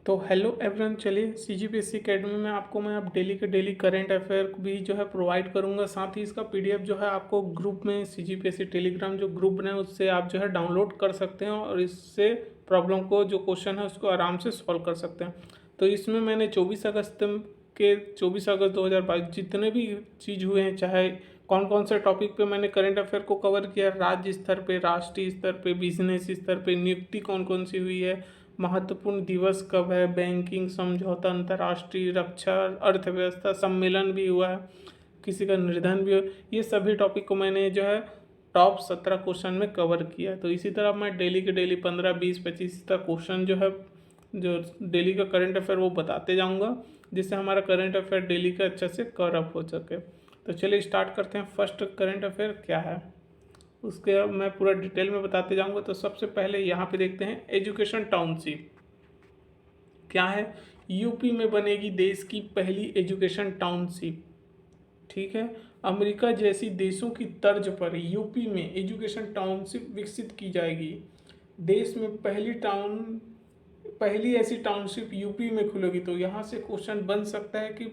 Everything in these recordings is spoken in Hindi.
तो हेलो एवरीवन, चलिए सीजीपीएससी एकेडमी में आपको मैं अब डेली के डेली करंट अफेयर भी जो है प्रोवाइड करूंगा। साथ ही इसका पीडीएफ जो है आपको ग्रुप में सीजीपीएससी टेलीग्राम जो ग्रुप बना है उससे आप जो है डाउनलोड कर सकते हैं और इससे प्रॉब्लम को जो क्वेश्चन है उसको आराम से सॉल्व कर सकते हैं। तो इसमें मैंने 24 अगस्त 2022 जितने भी चीज़ हुए हैं, चाहे कौन कौन से टॉपिक पे मैंने करंट अफेयर को कवर किया, राज्य स्तर पे, राष्ट्रीय स्तर पे, बिजनेस स्तर पे, नियुक्ति कौन कौन सी हुई है, महत्वपूर्ण दिवस कब है, बैंकिंग समझौता, अंतर्राष्ट्रीय रक्षा, अर्थव्यवस्था, सम्मेलन भी हुआ है, किसी का निर्धन भी हो, ये सभी टॉपिक को मैंने जो है टॉप 17 क्वेश्चन में कवर किया। तो इसी तरह मैं डेली के डेली 15, 20, 25 तक क्वेश्चन जो है जो डेली का करंट अफेयर वो बताते जाऊंगा, जिससे हमारा करंट अफेयर डेली का अच्छे से कवर अप हो सके। तो चलिए स्टार्ट करते हैं। फर्स्ट करंट अफेयर क्या है उसके अब मैं पूरा डिटेल में बताते जाऊंगा। तो सबसे पहले यहाँ पे देखते हैं एजुकेशन टाउनशिप क्या है। यूपी में बनेगी देश की पहली एजुकेशन टाउनशिप। ठीक है, अमेरिका जैसी देशों की तर्ज पर यूपी में एजुकेशन टाउनशिप विकसित की जाएगी। देश में पहली ऐसी टाउनशिप यूपी में खुलेगी। तो यहाँ से क्वेश्चन बन सकता है कि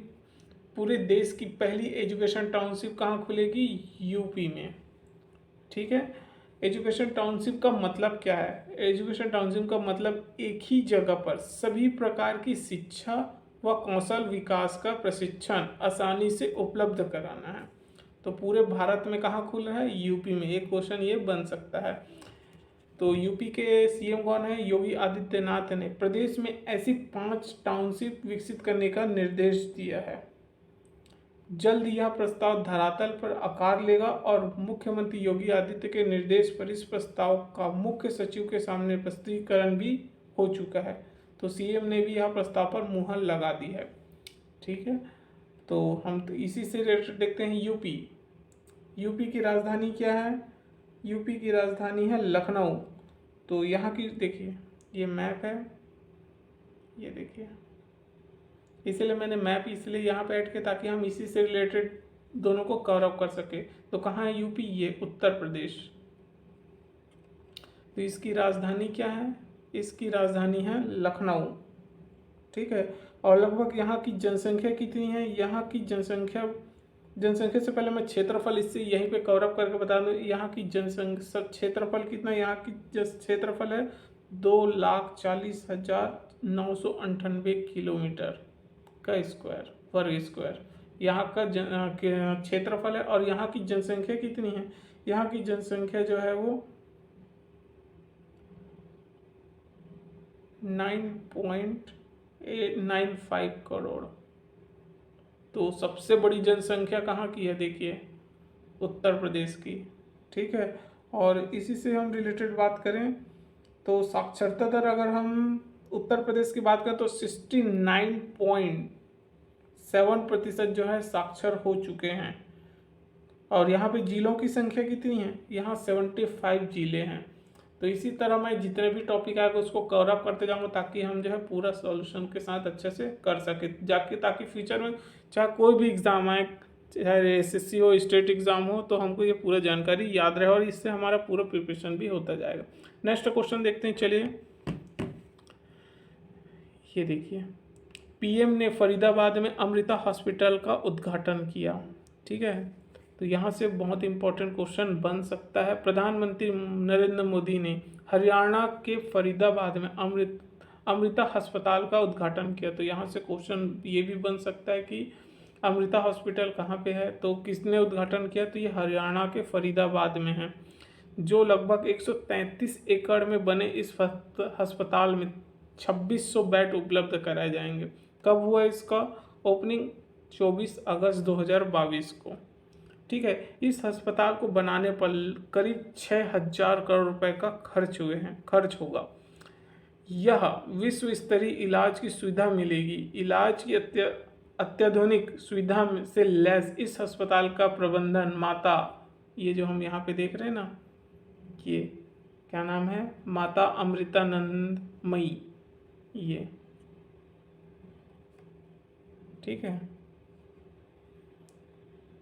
पूरे देश की पहली एजुकेशन टाउनशिप कहाँ खुलेगी? यूपी में। ठीक है, एजुकेशन टाउनशिप का मतलब क्या है? एजुकेशन टाउनशिप का मतलब एक ही जगह पर सभी प्रकार की शिक्षा व कौशल विकास का प्रशिक्षण आसानी से उपलब्ध कराना है। तो पूरे भारत में कहाँ खुल रहा है? यूपी में। एक क्वेश्चन ये बन सकता है। तो यूपी के सीएम कौन है? योगी आदित्यनाथ ने प्रदेश में ऐसी 5 टाउनशिप विकसित करने का निर्देश दिया है। जल्द यह प्रस्ताव धरातल पर आकार लेगा और मुख्यमंत्री योगी आदित्य के निर्देश पर इस प्रस्ताव का मुख्य सचिव के सामने प्रस्तुतिकरण भी हो चुका है। तो सीएम ने भी यह प्रस्ताव पर मुहर लगा दी है। ठीक है, तो हम तो इसी से रिलेटेड देखते हैं यूपी। यूपी की राजधानी क्या है? यूपी की राजधानी है लखनऊ। तो यहाँ की देखिए, ये मैप है, ये देखिए, इसलिए मैंने मैप इसलिए यहाँ पे ऐड किया ताकि हम इसी से रिलेटेड दोनों को कवर अप कर सके। तो कहाँ है यूपी? ये उत्तर प्रदेश। तो इसकी राजधानी क्या है? इसकी राजधानी है लखनऊ। ठीक है, और लगभग यहाँ की जनसंख्या कितनी है? यहाँ की जनसंख्या से पहले मैं क्षेत्रफल इससे यहीं पे कवर अप करके बता दूँ। यहाँ की जनसंख्या क्षेत्रफल कितना? यहाँ की क्षेत्रफल है 2,40,998 किलोमीटर का स्क्वायर, वर्ग स्क्वायर यहाँ का क्षेत्रफल है। और यहाँ की जनसंख्या कितनी है? यहाँ की जनसंख्या जो है वो 9.95 करोड़। तो सबसे बड़ी जनसंख्या कहाँ की है? देखिए, उत्तर प्रदेश की। ठीक है, और इसी से हम रिलेटेड बात करें तो साक्षरता दर अगर हम उत्तर प्रदेश की बात करें तो 69.7% जो है साक्षर हो चुके हैं। और यहाँ पे जिलों की संख्या कितनी है? यहाँ 75 जिले हैं। तो इसी तरह मैं जितने भी टॉपिक आएगा उसको कवर अप करते जाऊँगा ताकि हम जो है पूरा सॉल्यूशन के साथ अच्छे से कर सके जाके, ताकि फ्यूचर में चाहे कोई भी एग्ज़ाम आए, चाहे एसएससी हो, स्टेट एग्ज़ाम हो, तो हमको ये पूरा जानकारी याद रहे और इससे हमारा पूरा प्रिपरेशन भी होता जाएगा। नेक्स्ट क्वेश्चन देखते हैं। चलिए, ये देखिए, पीएम ने फरीदाबाद में अमृता हॉस्पिटल का उद्घाटन किया। ठीक है, तो यहाँ से बहुत इंपॉर्टेंट क्वेश्चन बन सकता है। प्रधानमंत्री नरेंद्र मोदी ने हरियाणा के फरीदाबाद में अमृता अस्पताल का उद्घाटन किया। तो यहाँ से क्वेश्चन ये भी बन सकता है कि अमृता हॉस्पिटल कहाँ पे है? तो किसने उद्घाटन किया? तो ये हरियाणा के फरीदाबाद में है। जो लगभग 133 एकड़ में बने इस अस्पताल में 2600 बेड उपलब्ध कराए जाएंगे। कब हुआ इसका ओपनिंग? 24 अगस्त 2022 को। ठीक है, इस अस्पताल को बनाने पर करीब 6,000 करोड़ रुपए का खर्च होगा। यह विश्व स्तरीय इलाज की सुविधा मिलेगी। इलाज की अत्याधुनिक सुविधा से लैस इस अस्पताल का प्रबंधन माता, ये जो हम यहाँ पे देख रहे हैं ना, ये क्या नाम है? माता अमृतानंदमयी, ये। ठीक है,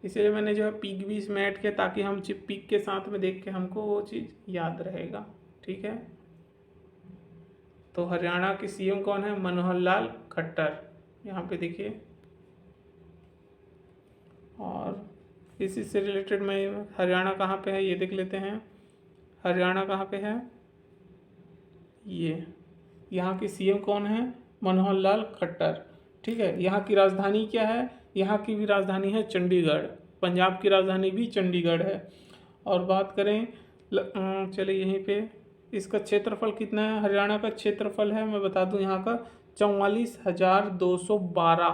इसीलिए मैंने जो है पीक भी इसमें ऐड किया ताकि हम पीक के साथ में देख के हमको वो चीज़ याद रहेगा। ठीक है, तो हरियाणा के सीएम कौन है? मनोहर लाल खट्टर, यहाँ पे देखिए। और इसी से रिलेटेड मैं हरियाणा कहाँ पे है ये देख लेते हैं। हरियाणा कहाँ पे है? ये यहाँ के सीएम कौन है? मनोहर लाल खट्टर। ठीक है, यहाँ की राजधानी क्या है? यहाँ की भी राजधानी है चंडीगढ़। पंजाब की राजधानी भी चंडीगढ़ है। और बात करें चलिए यहीं पे इसका क्षेत्रफल कितना है? हरियाणा का क्षेत्रफल है, मैं बता दूं, यहाँ का 44,212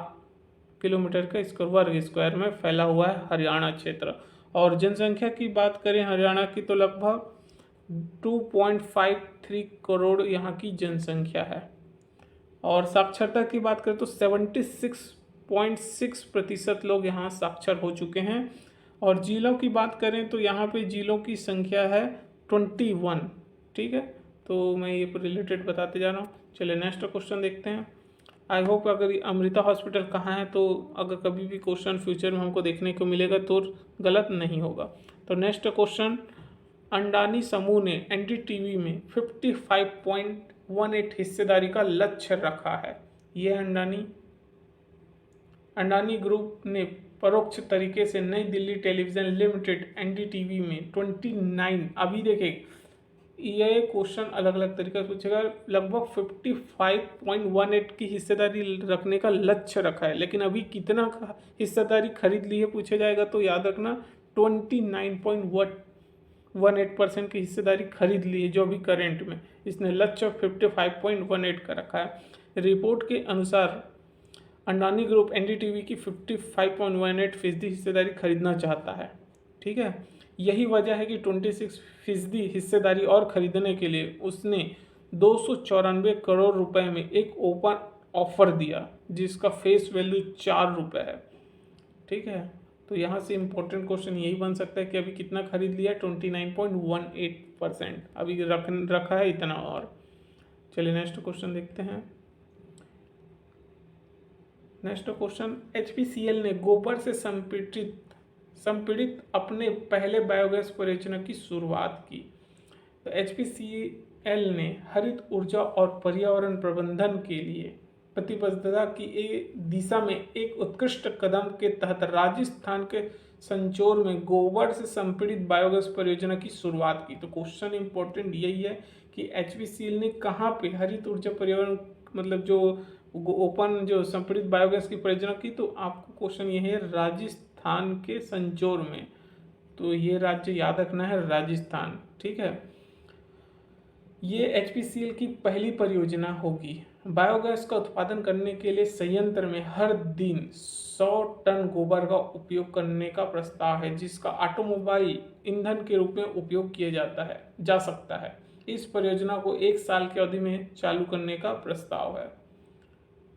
किलोमीटर का वर्ग स्क्वायर में फैला हुआ है हरियाणा क्षेत्र। और जनसंख्या की बात करें हरियाणा की तो लगभग 2.53 करोड़ यहाँ की जनसंख्या है। और साक्षरता की बात करें तो 76.6% लोग यहाँ साक्षर हो चुके हैं। और जिलों की बात करें तो यहाँ पे जिलों की संख्या है 21। ठीक है, तो मैं ये रिलेटेड बताते जा रहा हूँ। चलिए नेक्स्ट क्वेश्चन देखते हैं। आई होप अगर अमृता हॉस्पिटल कहाँ है, तो अगर कभी भी क्वेश्चन फ्यूचर में हमको देखने को मिलेगा तो गलत नहीं होगा। तो नेक्स्ट क्वेश्चन, अंडानी समूह ने एनडीटीवी में 55.18 हिस्सेदारी का लक्ष्य रखा है। ये अंडानी ग्रुप ने परोक्ष तरीके से नई दिल्ली टेलीविजन लिमिटेड एनडीटीवी में 29, अभी देखें ये क्वेश्चन अलग अलग तरीके से पूछेगा, लगभग 55.18 की हिस्सेदारी रखने का लक्ष्य रखा है। लेकिन अभी कितना हिस्सेदारी खरीद ली है पूछा जाएगा तो याद रखना 29.18% की हिस्सेदारी खरीद ली है, जो अभी करेंट में इसने लक्ष्य 55.18 का रखा है। रिपोर्ट के अनुसार अंडानी ग्रुप एनडीटीवी की 55.18% हिस्सेदारी खरीदना चाहता है। ठीक है, यही वजह है कि 26% हिस्सेदारी और खरीदने के लिए उसने 294 करोड़ रुपए में एक ओपन ऑफर दिया, जिसका फेस वैल्यू 4 रुपये है। ठीक है, तो यहाँ से इम्पोर्टेंट क्वेश्चन यही बन सकता है कि अभी कितना खरीद लिया? 29.18%। अभी रखा है इतना। और चलिए नेक्स्ट क्वेश्चन देखते हैं। नेक्स्ट क्वेश्चन, एचपीसीएल ने गोबर से संपीड़ित अपने पहले बायोगैस परियोजना की शुरुआत की। तो एचपीसीएल ने हरित ऊर्जा और पर्यावरण प्रबंधन के लिए प्रतिबद्धता की दिशा में एक उत्कृष्ट कदम के तहत राजस्थान के संचोर में गोबर से संपीड़ित बायोगैस परियोजना की शुरुआत की। तो क्वेश्चन इंपॉर्टेंट यही है कि एचपीसीएल ने कहाँ पे हरित ऊर्जा पर्यावरण मतलब जो ओपन जो संपीड़ित बायोगैस की परियोजना की, तो आपको क्वेश्चन ये है राजस्थान के संचोर में। तो ये राज्य याद रखना है, राजस्थान। ठीक है, ये एचपीसीएल की पहली परियोजना होगी। बायोगैस का उत्पादन करने के लिए संयंत्र में हर दिन 100 टन गोबर का उपयोग करने का प्रस्ताव है, जिसका ऑटोमोबाइल ईंधन के रूप में उपयोग किया जा सकता है। इस परियोजना को 1 साल की अवधि में चालू करने का प्रस्ताव है।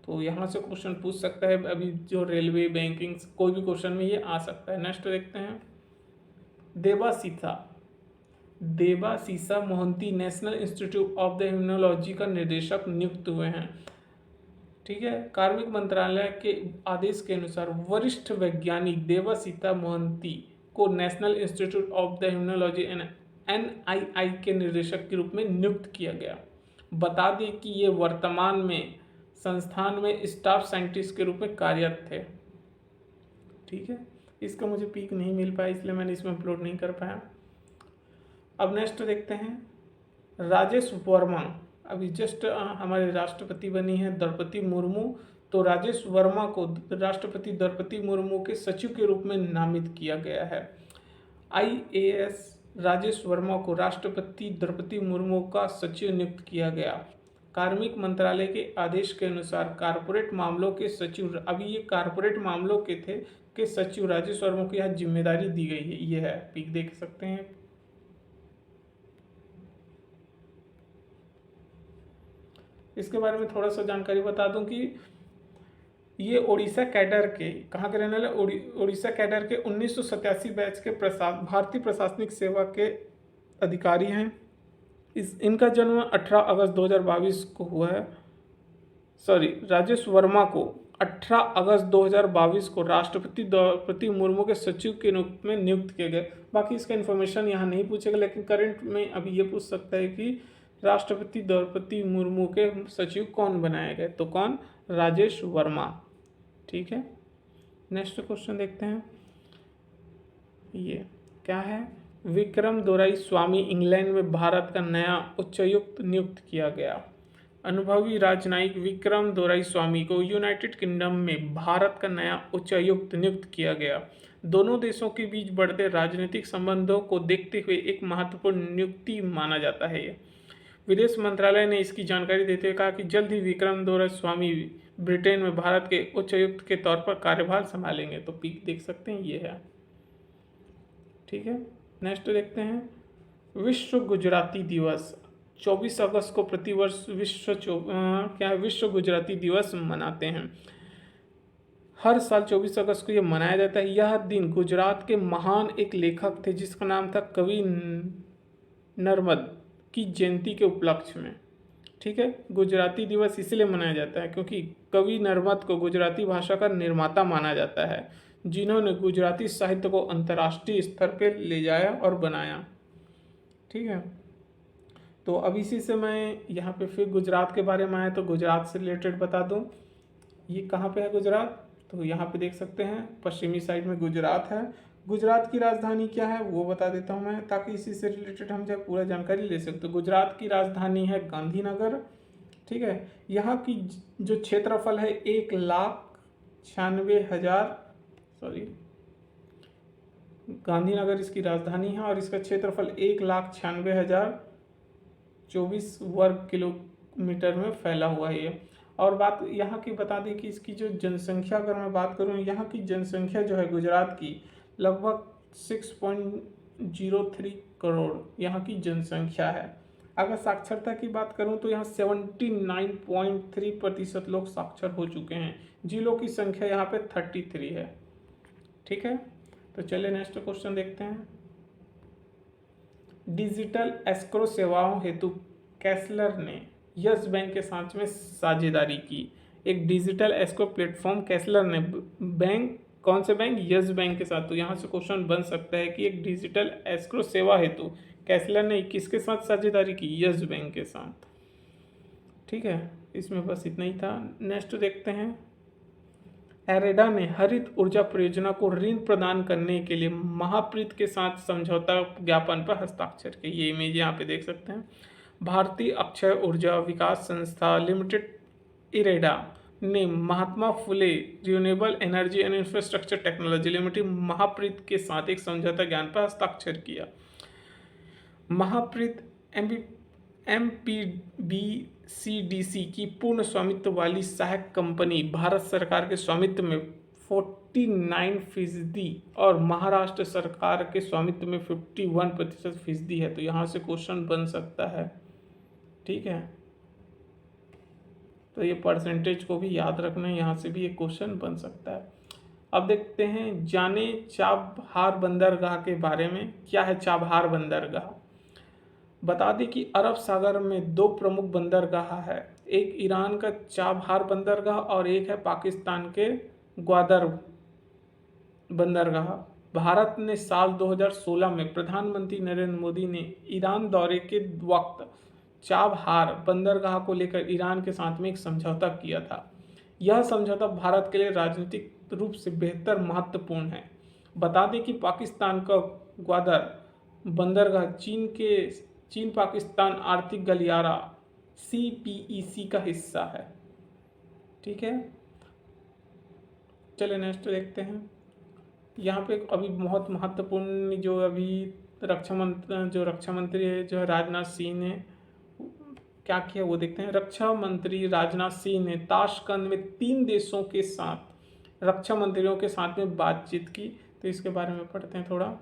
तो यहाँ से क्वेश्चन पूछ सकता है, अभी जो रेलवे, बैंकिंग, कोई भी क्वेश्चन में ये आ सकता है। नेक्स्ट देखते हैं। Debasisa Mohanty National Institute of the Immunology का निदेशक नियुक्त हुए हैं। ठीक है, कार्मिक मंत्रालय के आदेश के अनुसार वरिष्ठ वैज्ञानिक देबासीसा मोहंती को national Institute of the immunology NII के निदेशक के रूप में नियुक्त किया गया। बता दें कि ये वर्तमान में संस्थान में स्टाफ साइंटिस्ट के रूप में कार्यरत थे। ठीक है, इसका मुझे पिक नहीं मिल पाया इसलिए मैंने इसमें अपलोड नहीं कर पाया। अब नेक्स्ट देखते हैं, राजेश वर्मा अभी जस्ट हमारे राष्ट्रपति बनी है द्रौपदी मुर्मू। तो राजेश वर्मा को राष्ट्रपति द्रौपदी मुर्मू के सचिव के रूप में नामित किया गया है। IAS राजेश वर्मा को राष्ट्रपति द्रौपदी मुर्मू का सचिव नियुक्त किया गया। कार्मिक मंत्रालय के आदेश के अनुसार कारपोरेट मामलों के सचिव, अभी ये कारपोरेट मामलों के थे के सचिव राजेश वर्मा को यह जिम्मेदारी दी गई है। ये है, पिक देख सकते हैं। इसके बारे में थोड़ा सा जानकारी बता दूं कि ये ओडिशा कैडर के, कहाँ के रहने वाले? ओडिशा कैडर के 1987 बैच के भारतीय प्रशासनिक सेवा के अधिकारी हैं। इनका जन्म 18 अगस्त 2022 को हुआ है। राजेश वर्मा को 18 अगस्त 2022 को राष्ट्रपति द्रौपदी मुर्मू के सचिव के रूप में नियुक्त किए गए। बाकी इसका इन्फॉर्मेशन यहाँ नहीं पूछेगा, लेकिन करंट में अभी ये पूछ सकता है कि राष्ट्रपति द्रौपदी मुर्मू के सचिव कौन बनाए गए? तो कौन? राजेश वर्मा। ठीक है, नेक्स्ट क्वेश्चन देखते हैं। ये क्या है? विक्रम दोराई स्वामी इंग्लैंड में भारत का नया उच्चायुक्त नियुक्त किया गया। अनुभवी राजनयिक विक्रम दोराई स्वामी को यूनाइटेड किंगडम में भारत का नया उच्चायुक्त नियुक्त किया गया। दोनों देशों के बीच बढ़ते राजनीतिक संबंधों को देखते हुए एक महत्वपूर्ण नियुक्ति माना जाता है। विदेश मंत्रालय ने इसकी जानकारी देते हुए कहा कि जल्द ही विक्रम दोराई स्वामी ब्रिटेन में भारत के उच्चायुक्त के तौर पर कार्यभार संभालेंगे। तो पिक देख सकते हैं, ये है। ठीक है, नेक्स्ट देखते हैं। विश्व गुजराती दिवस 24 अगस्त को प्रतिवर्ष विश्व गुजराती दिवस मनाते हैं। हर साल 24 अगस्त को यह मनाया जाता है। यह दिन गुजरात के महान एक लेखक थे जिसका नाम था कवि नर्मद की जयंती के उपलक्ष्य में। ठीक है, गुजराती दिवस इसलिए मनाया जाता है क्योंकि कवि नर्मद को गुजराती भाषा का निर्माता माना जाता है, जिन्होंने गुजराती साहित्य को अंतर्राष्ट्रीय स्तर पर ले जाया और बनाया। ठीक है, तो अब इसी से मैं यहाँ पे फिर गुजरात के बारे में आया तो गुजरात से रिलेटेड बता दूँ। ये कहाँ पे है गुजरात? तो यहाँ पे देख सकते हैं, पश्चिमी साइड में गुजरात है। गुजरात की राजधानी क्या है वो बता देता हूँ मैं, ताकि इसी से रिलेटेड हम जब पूरा जानकारी ले सकते। गुजरात की राजधानी है गांधीनगर। ठीक है, यहाँ की जो क्षेत्रफल है 1,96,000 गांधीनगर इसकी राजधानी है और इसका क्षेत्रफल 1,96,024 वर्ग किलोमीटर में फैला हुआ है ये। और बात यहाँ की बता दें कि इसकी जो जनसंख्या, अगर मैं बात करूँ, यहाँ की जनसंख्या जो है गुजरात की लगभग 6.03 करोड़ यहाँ की जनसंख्या है। अगर साक्षरता की बात करूँ तो यहाँ 79.3% लोग साक्षर हो चुके हैं। जिलों की संख्या यहाँ पे 33 है। ठीक है, तो चलिए नेक्स्ट क्वेश्चन देखते हैं। डिजिटल एस्क्रो सेवाओं हेतु कैसलर ने यस बैंक के साथ में साझेदारी की। एक डिजिटल एस्क्रो प्लेटफॉर्म कैसलर ने बैंक, कौन से बैंक? यस बैंक के साथ। तो यहाँ से क्वेश्चन बन सकता है कि एक डिजिटल एस्क्रो सेवा हेतु कैसलर ने किसके साथ साझेदारी की? यस बैंक के साथ। ठीक है, इसमें बस इतना ही था। नेक्स्ट देखते हैं। एरेडा ने हरित ऊर्जा परियोजना को ऋण प्रदान करने के लिए महाप्रीत के साथ समझौता ज्ञापन पर हस्ताक्षर किए। ये इमेज यहाँ पे देख सकते हैं। भारतीय अक्षय ऊर्जा विकास संस्था लिमिटेड इरेडा ने Mahatma Phule renewable energy and infrastructure technology limited Mahapreit के साथ एक समझौता ज्ञापन पर हस्ताक्षर किया। महाप्रीत MPBCDC की पूर्ण स्वामित्व वाली सहायक कंपनी भारत सरकार के स्वामित्व में 49% और महाराष्ट्र सरकार के स्वामित्व में 51% है। तो यहाँ से क्वेश्चन बन सकता है। ठीक है, तो ये परसेंटेज को भी याद रखना है, यहाँ से भी एक क्वेश्चन बन सकता है। अब देखते हैं, जाने चाबहार बंदरगाह के बारे में। क्या है चाबहार बंदरगाह? बता दें कि अरब सागर में 2 प्रमुख बंदरगाह है। एक ईरान का चाबहार बंदरगाह और एक है पाकिस्तान के ग्वादर बंदरगाह। भारत ने साल 2016 में प्रधानमंत्री नरेंद्र मोदी ने ईरान दौरे के वक्त चाबहार बंदरगाह को लेकर ईरान के साथ में एक समझौता किया था। यह समझौता भारत के लिए राजनीतिक रूप से बेहतर महत्वपूर्ण है। बता दें कि पाकिस्तान का ग्वादर बंदरगाह चीन पाकिस्तान आर्थिक गलियारा CPEC का हिस्सा है। ठीक है, चलिए नेक्स्ट देखते हैं। यहाँ पे अभी बहुत महत्वपूर्ण जो अभी रक्षा मंत्री है जो है राजनाथ सिंह ने क्या किया वो देखते हैं। रक्षा मंत्री राजनाथ सिंह ने ताशकंद में 3 देशों के साथ रक्षा मंत्रियों के साथ में बातचीत की। तो इसके बारे में पढ़ते हैं थोड़ा।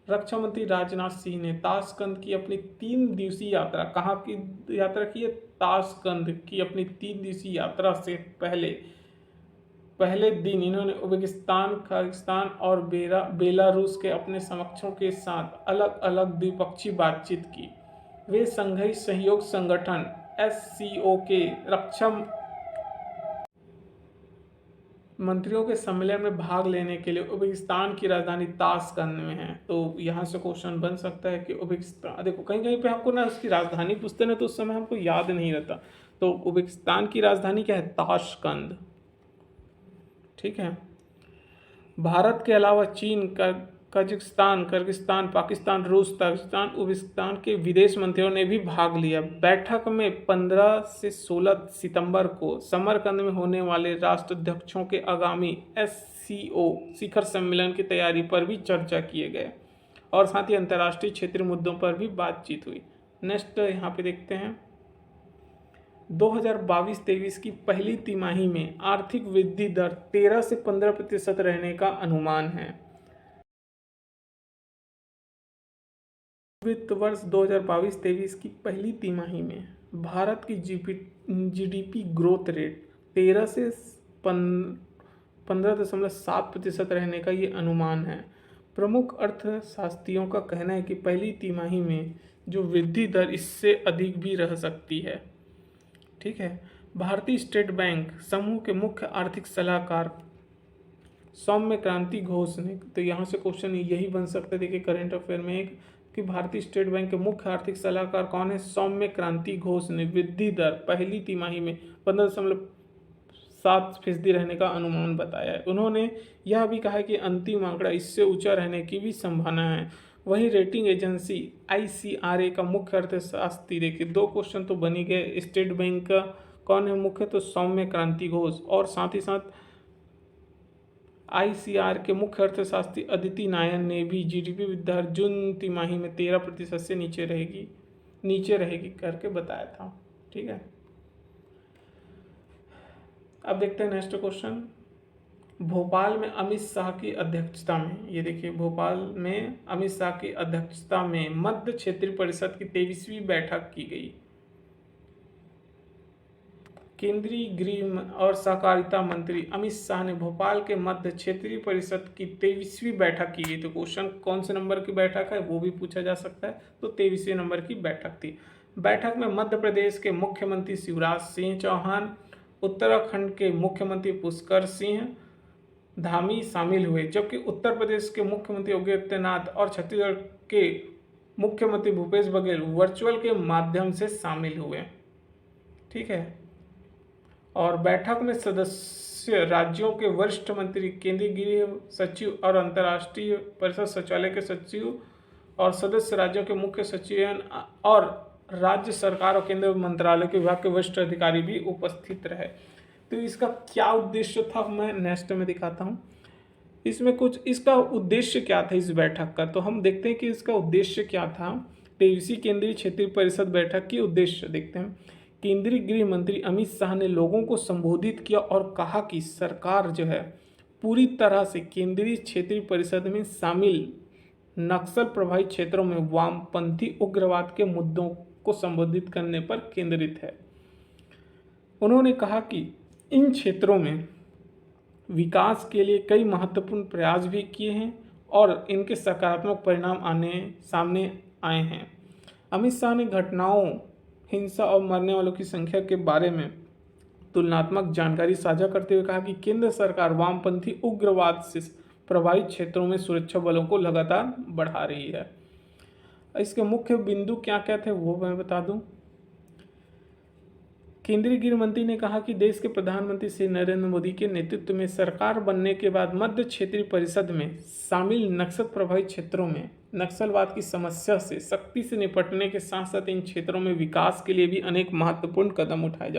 रक्षा मंत्री राजनाथ सिंह ने ताशकंद की अपनी 3 दिवसीय यात्रा, कहाँ की यात्रा की है? ताशकंद की अपनी 3 दिवसीय यात्रा से पहले दिन इन्होंने उज्बेकिस्तान, कजाकिस्तान और बेलारूस के अपने समकक्षों के साथ अलग अलग द्विपक्षीय बातचीत की। वे संघीय सहयोग संगठन SCO के मंत्रियों के सम्मेलन में भाग लेने के लिए उज्बेकिस्तान की राजधानी ताशकंद में है। तो यहाँ से क्वेश्चन बन सकता है कि उज्बेकिस्तान, देखो कहीं कहीं पे हमको ना उसकी राजधानी पूछते ना तो उस समय हमको याद नहीं रहता। तो उज्बेकिस्तान की राजधानी क्या है? ताशकंद। ठीक है। भारत के अलावा चीन, कजाकिस्तान, किर्गिस्तान, पाकिस्तान, रूस, ताजिकिस्तान, उज्बेकिस्तान के विदेश मंत्रियों ने भी भाग लिया। बैठक में 15 से 16 सितंबर को समरकंद में होने वाले राष्ट्राध्यक्षों के आगामी SCO शिखर सम्मेलन की तैयारी पर भी चर्चा किए गए और साथ ही अंतर्राष्ट्रीय क्षेत्रीय मुद्दों पर भी बातचीत हुई। नेक्स्ट यहाँ पे देखते हैं 2022-23 की पहली तिमाही में आर्थिक वृद्धि दर 13 से 15% रहने का अनुमान है। वित्त वर्ष 2022-23 की पहली तिमाही में भारत की GDP ग्रोथ रेट 13 से 15.7% रहने का ये अनुमान है। प्रमुख अर्थशास्त्रियों का कहना है कि पहली तिमाही में जो वृद्धि दर इससे अधिक भी रह सकती है। ठीक है। भारतीय स्टेट बैंक समूह के मुख्य आर्थिक सलाहकार सौम्य क्रांति घोष ने, तो यहाँ से क्वेश्चन यही बन सकता है, देखिए करंट अफेयर में एक, कि भारतीय स्टेट बैंक के मुख्य आर्थिक सलाहकार कौन है? सौम्य क्रांति घोष ने वृद्धि दर पहली तिमाही में 15.7% रहने का अनुमान बताया है। उन्होंने यह भी कहा है कि अंतिम आंकड़ा इससे ऊंचा रहने की भी संभावना है। वहीं रेटिंग एजेंसी ICRA का मुख्य अर्थशास्त्री, देखिए 2 क्वेश्चन तो बनी गए। स्टेट बैंक का कौन है मुख्य? तो सौम्य क्रांति घोष, और साथ ही साथ ICR के मुख्य अर्थशास्त्री अदिति नायन ने भी GDP वृद्धि दर जून तिमाही में 13% से नीचे रहेगी करके बताया था। ठीक है। अब देखते हैं नेक्स्ट क्वेश्चन। भोपाल में अमित शाह की अध्यक्षता में, ये देखिए भोपाल में अमित शाह की अध्यक्षता में मध्य क्षेत्रीय परिषद की 23वीं बैठक की गई। केंद्रीय गृह और सहकारिता मंत्री अमित शाह ने भोपाल के मध्य क्षेत्रीय परिषद की 23वीं बैठक की गई। तो क्वेश्चन कौन से नंबर की बैठक है वो भी पूछा जा सकता है। तो 23वें नंबर की बैठक थी। बैठक में मध्य प्रदेश के मुख्यमंत्री शिवराज सिंह चौहान, उत्तराखंड के मुख्यमंत्री पुष्कर सिंह धामी शामिल हुए, जबकि उत्तर प्रदेश के मुख्यमंत्री योगी आदित्यनाथ और छत्तीसगढ़ के मुख्यमंत्री भूपेश बघेल वर्चुअल के माध्यम से शामिल हुए। ठीक है। और बैठक में सदस्य राज्यों के वरिष्ठ मंत्री, केंद्रीय गृह सचिव और अंतर्राष्ट्रीय परिषद सचिवालय के सचिव और सदस्य राज्यों के मुख्य सचिव और राज्य सरकार और केंद्र मंत्रालय के विभाग के वरिष्ठ अधिकारी भी उपस्थित रहे। तो इसका क्या उद्देश्य था मैं नेक्स्ट में दिखाता हूँ। इसमें कुछ इसका उद्देश्य क्या था इस बैठक का, तो हम देखते हैं कि इसका उद्देश्य क्या था। 23वीं केंद्रीय क्षेत्रीय परिषद बैठक की उद्देश्य देखते हैं। केंद्रीय गृह मंत्री अमित शाह ने लोगों को संबोधित किया और कहा कि सरकार जो है पूरी तरह से केंद्रीय क्षेत्रीय परिषद में शामिल नक्सल प्रभावित क्षेत्रों में वामपंथी उग्रवाद के मुद्दों को संबोधित करने पर केंद्रित है। उन्होंने कहा कि इन क्षेत्रों में विकास के लिए कई महत्वपूर्ण प्रयास भी किए हैं और इनके सकारात्मक परिणाम सामने आए हैं। अमित शाह ने घटनाओं, हिंसा और मरने वालों की संख्या के बारे में तुलनात्मक जानकारी साझा करते हुए कहा कि केंद्र सरकार वामपंथी उग्रवाद से प्रभावित क्षेत्रों में सुरक्षा बलों को लगातार बढ़ा रही है। इसके मुख्य बिंदु क्या क्या थे वो मैं बता दूं। केंद्रीय गृह मंत्री ने कहा कि देश के प्रधानमंत्री श्री नरेंद्र मोदी के नेतृत्व में सरकार बनने के बाद मध्य क्षेत्रीय परिषद में शामिल नक्सल प्रभावित क्षेत्रों में नक्सलवाद की समस्या से सख्ती से निपटने के साथ साथ इन क्षेत्रों में विकास के लिए भी अनेक महत्वपूर्ण कदम उठाए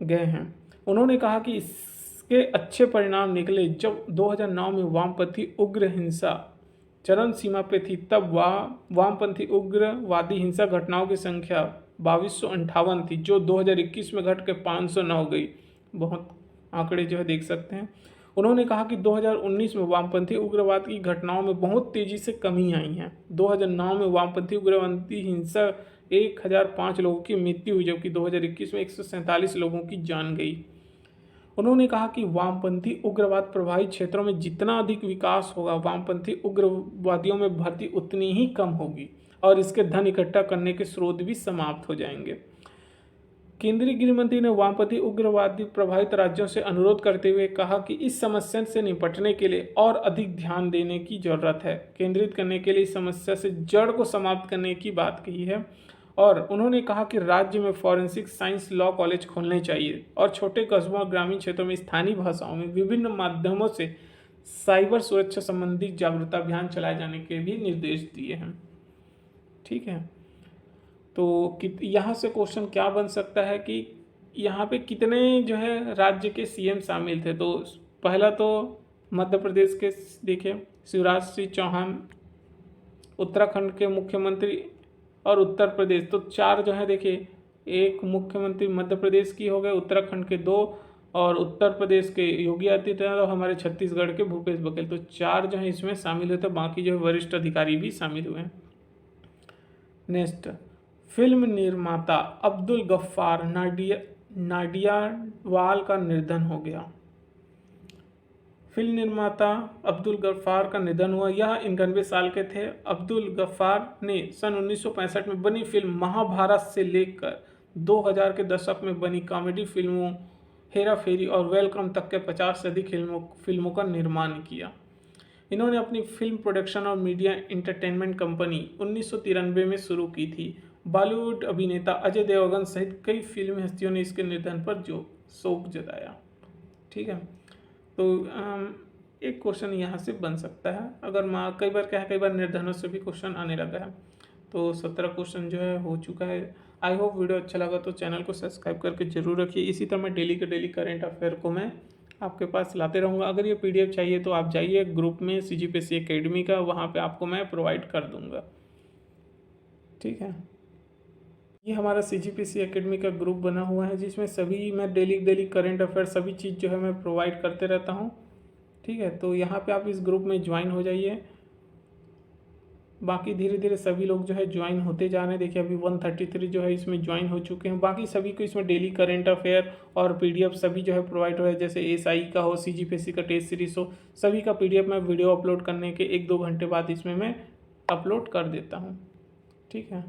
गए हैं। उन्होंने कहा कि इसके अच्छे परिणाम निकले जब 2009 में वामपंथी उग्र हिंसा चरम सीमा पे थी, तब वामपंथी उग्रवादी हिंसा घटनाओं की संख्या 2258 थी, जो 2021 में घट के 509 हो गई। बहुत आंकड़े जो है देख सकते हैं। उन्होंने कहा कि 2019 में वामपंथी उग्रवाद की घटनाओं में बहुत तेजी से कमी आई है। 2009 में वामपंथी उग्रवादी हिंसा 1005 लोगों की मृत्यु हुई, जबकि 2021 में 147 लोगों की जान गई। उन्होंने कहा कि वामपंथी उग्रवाद प्रभावित क्षेत्रों में जितना अधिक विकास होगा, वामपंथी उग्रवादियों में भर्ती उतनी ही कम होगी और इसके धन इकट्ठा करने के स्रोत भी समाप्त हो जाएंगे। केंद्रीय गृह मंत्री ने वामपंथी उग्रवादी प्रभावित राज्यों से अनुरोध करते हुए कहा कि इस समस्या से निपटने के लिए और अधिक ध्यान देने की जरूरत है, केंद्रित करने के लिए इस समस्या से जड़ को समाप्त करने की बात कही है। और उन्होंने कहा कि राज्य में फॉरेंसिक साइंस लॉ कॉलेज खोलने चाहिए और छोटे कस्बों और ग्रामीण क्षेत्रों में स्थानीय भाषाओं में विभिन्न माध्यमों से साइबर सुरक्षा संबंधी जागरूकता अभियान चलाए जाने के भी निर्देश दिए हैं। ठीक है, तो यहाँ से क्वेश्चन क्या बन सकता है कि यहाँ पे कितने जो है राज्य के सीएम शामिल थे। तो पहला तो मध्य प्रदेश के देखिए शिवराज सिंह चौहान, उत्तराखंड के मुख्यमंत्री और उत्तर प्रदेश, तो 4 जो है देखिए, एक मुख्यमंत्री मध्य प्रदेश की हो गए, उत्तराखंड के 2 और उत्तर प्रदेश के योगी आदित्यनाथ और हमारे छत्तीसगढ़ के भूपेश बघेल, तो 4 जो है इसमें शामिल हुए थे। बाकी जो है वरिष्ठ अधिकारी भी शामिल हुए हैं। नेक्स्ट, फिल्म निर्माता अब्दुल गफ्फार नाडियाडवाल का निधन हो गया। फिल्म निर्माता अब्दुल गफ्फार का निधन हुआ। यह 91 साल के थे। अब्दुल गफ्फार ने सन 1965 में बनी फिल्म महाभारत से लेकर 2000 के दशक में बनी कॉमेडी फिल्मों हेरा फेरी और वेलकम तक के 50 से अधिक फिल्मों का निर्माण किया। इन्होंने अपनी फिल्म प्रोडक्शन और मीडिया एंटरटेनमेंट कंपनी 1993 में शुरू की थी। बॉलीवुड अभिनेता अजय देवगन सहित कई फिल्मी हस्तियों ने इसके निधन पर शोक जताया। ठीक है, तो एक क्वेश्चन यहाँ से बन सकता है, अगर कई बार क्या है, कई बार निर्धनों से भी क्वेश्चन आने लगा है। तो 17 क्वेश्चन जो है हो चुका है। आई होप वीडियो अच्छा लगा तो चैनल को सब्सक्राइब करके जरूर रखिए। इसी तरह मैं डेली के डेली करंट अफेयर को मैं आपके पास लाते रहूँगा। अगर ये पीडीएफ चाहिए तो आप जाइए ग्रुप में सीजीपीएससी एकेडमी का, वहाँ पे आपको मैं प्रोवाइड कर दूँगा। ठीक है, ये हमारा सीजीपीएससी एकेडमी का ग्रुप बना हुआ है जिसमें सभी मैं डेली करंट अफेयर सभी चीज़ जो है मैं प्रोवाइड करते रहता हूँ। ठीक है, तो यहाँ पे आप इस ग्रुप में ज्वाइन हो जाइए। बाकी धीरे धीरे सभी लोग जो है ज्वाइन होते जा रहे हैं। देखिए अभी 133 जो है इसमें ज्वाइन हो चुके हैं। बाकी सभी को इसमें डेली करंट अफेयर और पीडीएफ सभी जो है प्रोवाइड हो रहा है। जैसे एसआई का हो, सीजीपीएससी का टेस्ट सीरीज हो, सभी का पीडीएफ मैं वीडियो अपलोड करने के 1-2 घंटे बाद इसमें मैं अपलोड कर देता हूँ। ठीक है।